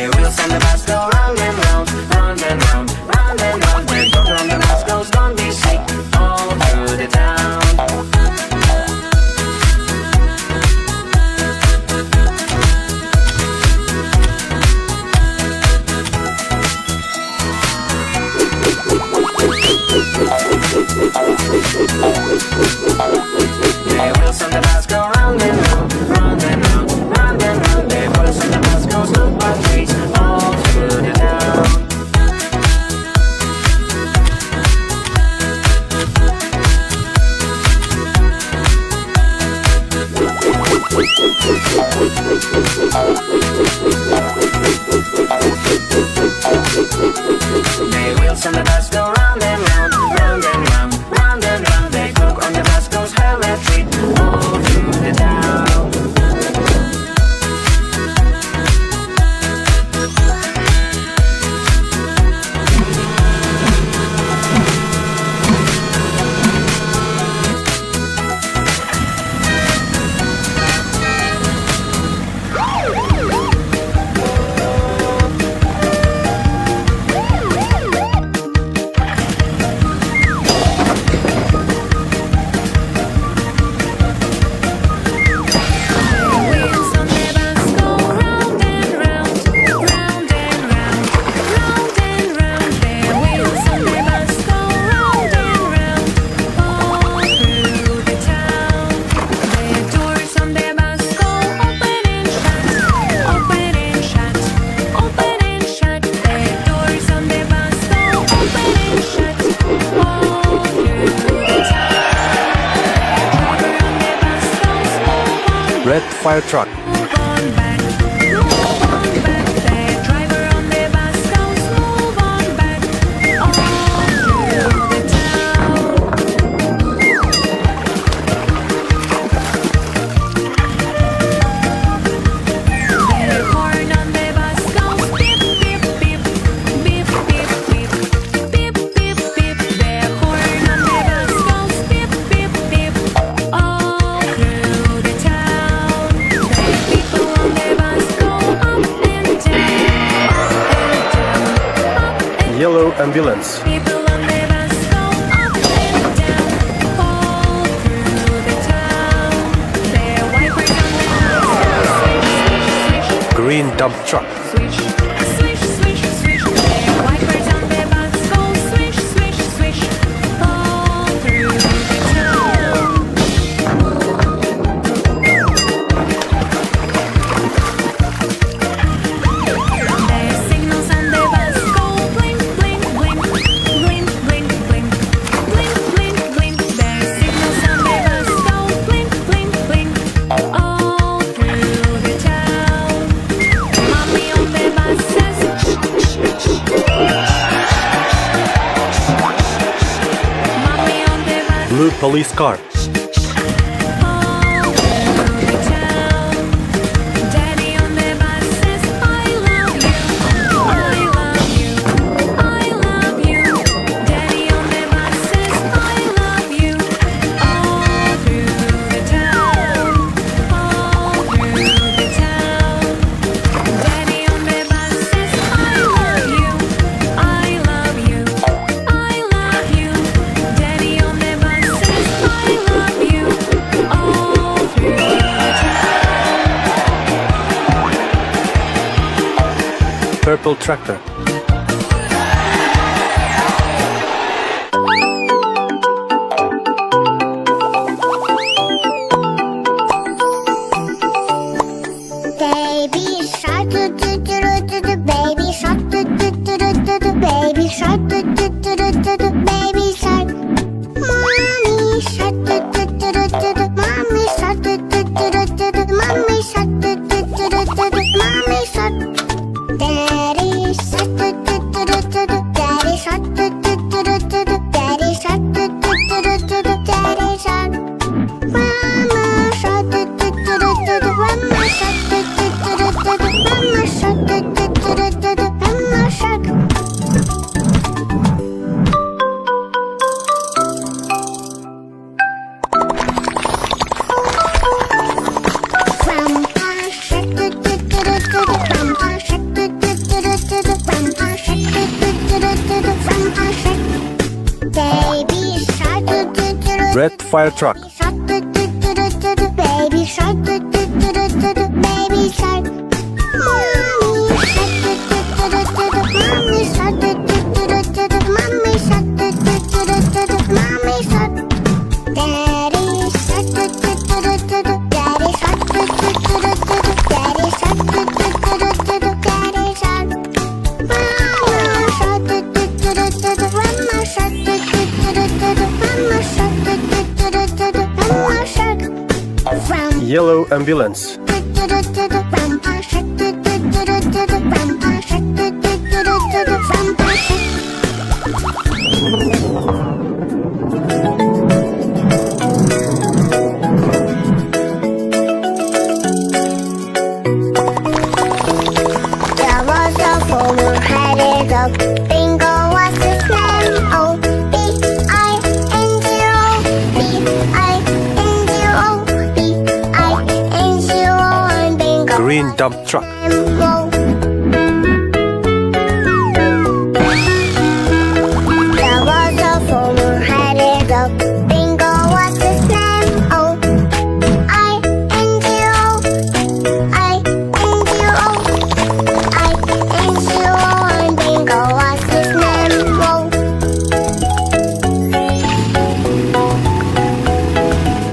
The wheels on the bus go round and round, round and round, round and round. The doctor on the bus goes, don't be sick, all through the town. The wheels on the bus go round and round, round and round, round and round. The wheels on the bus goes look by trees all through the town. The wheels on the bus go round and round, round and round, round and round. The cook on the bus goes hell a treat all through the town. Red fire truck. Yellow ambulance. Green dump truck. Blue police car. Purple tractor. Baby shark, do do do do do. Baby shark, do do do do do. Baby shark, do do do do do. Baby shark. Mommy shark, do do do do do. Mommy shark, do do do do do. Mommy shark, do do do do do. Mommy shark. Daddy shark, do do do do do. Daddy shark, do do do do do. Daddy shark, do do do do do. Daddy shark. Mama shark, do do do do do. Mama shark, do do do do do. Mama shark, do do do do do. Mama shark. fire truck. Shark, do do do do do do, baby shark, do do do do do do, baby shark. Mommy shark, do do do do do do, mommy shark, do do do do do do, mommy shark, do do do do do do, mommy shark. Daddy shark, do do do do do do, daddy shark, do do do do do do, daddy shark, do do do do do do, daddy shark. Mama shark, do do do do do do, mama shark, do do do do do do, mama shark, do do do do do do, mama shark. From Yellow ambulance. There was a four-headed dog. Bingo was his name. Oh, B-I-N-G-O, B-I-N-G-O, B-I-N-G-O, and Bingo. Green dump truck. There was a four-headed dog. Bingo was his name. Oh, I-N-G-O, I-N-G-O, I-N-G-O, and Bingo was his name. Oh.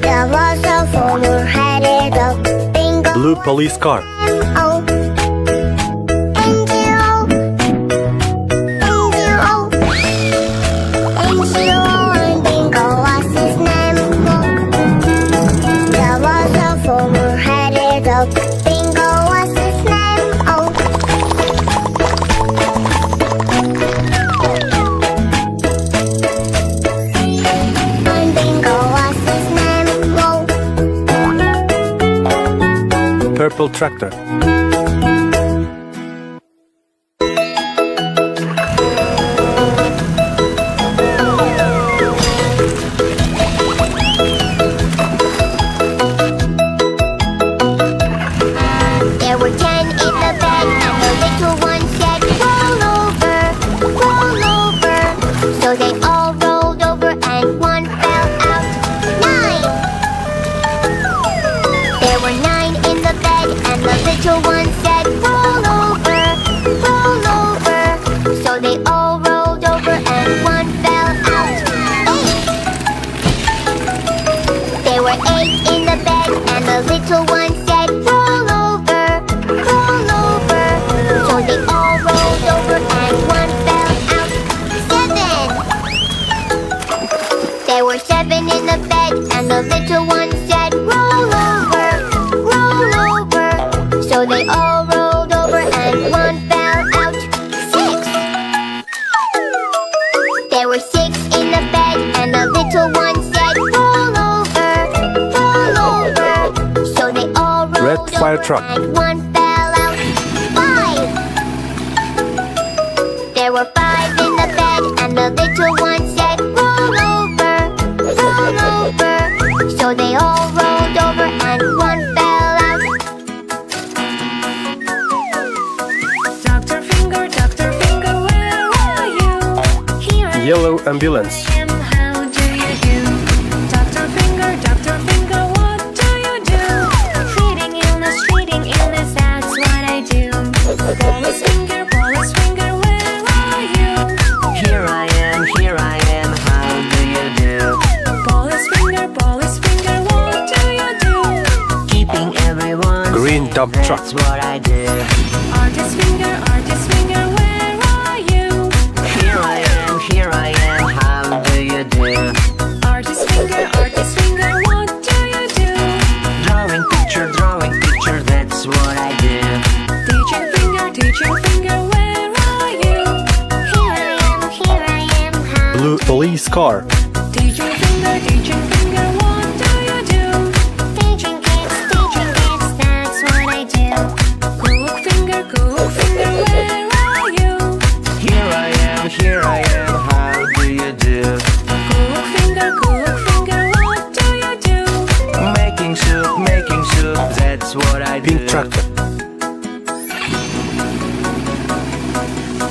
There was a four-headed dog. Bingo. Blue police car. Oh. N-G-O, N-G-O, N-G-O, and Bingo was his name. Oh. There was a four-headed dog. Bingo was his name. Oh. And Bingo was his name. Oh. Purple tractor. There were 10 in the bed, and the little one said, roll over, roll over. So they all rolled over, and one fell out. 9! There were 9 in the bed, and the little one said, roll over, roll over. So they all rolled over, and one fell out. 8! There were 8 in the bed, and the little one said, roll over, roll over. So they all rolled over, and one fell out. 7! There were 7 in the bed, and the little one said, roll over, roll over. So they all rolled over, and one fell out. 6! There were 6 in the bed, and the little one said, roll over, roll over. So they all rolled Red fire over, truck. and one fell out. 5! There were 5 in the bed, and the little one said, roll over, roll over. So they all rolled over, and one fell out. Dr. Finger, where are you? Here I Yellow ambulance. am, how do you do? Dr. Finger, what do you do? Treating illness, that's what I do. Police finger, where are you? Here I am, how do you do? Police finger, what do you do? Keeping everyone Green safe, dump truck. that's what I do. Artist finger, where are you? Here I am, how do you do? Artist finger, what do you do? Drawing picture, that's what I do. Teacher finger, where are you? Here I am, how Blue police car. Teacher finger, what do you do? teaching kids, that's what I do. Cook finger, where are you? Here I am, how do you do? Cook finger, what do you do? Making soup, that's what I do. Pink tractor.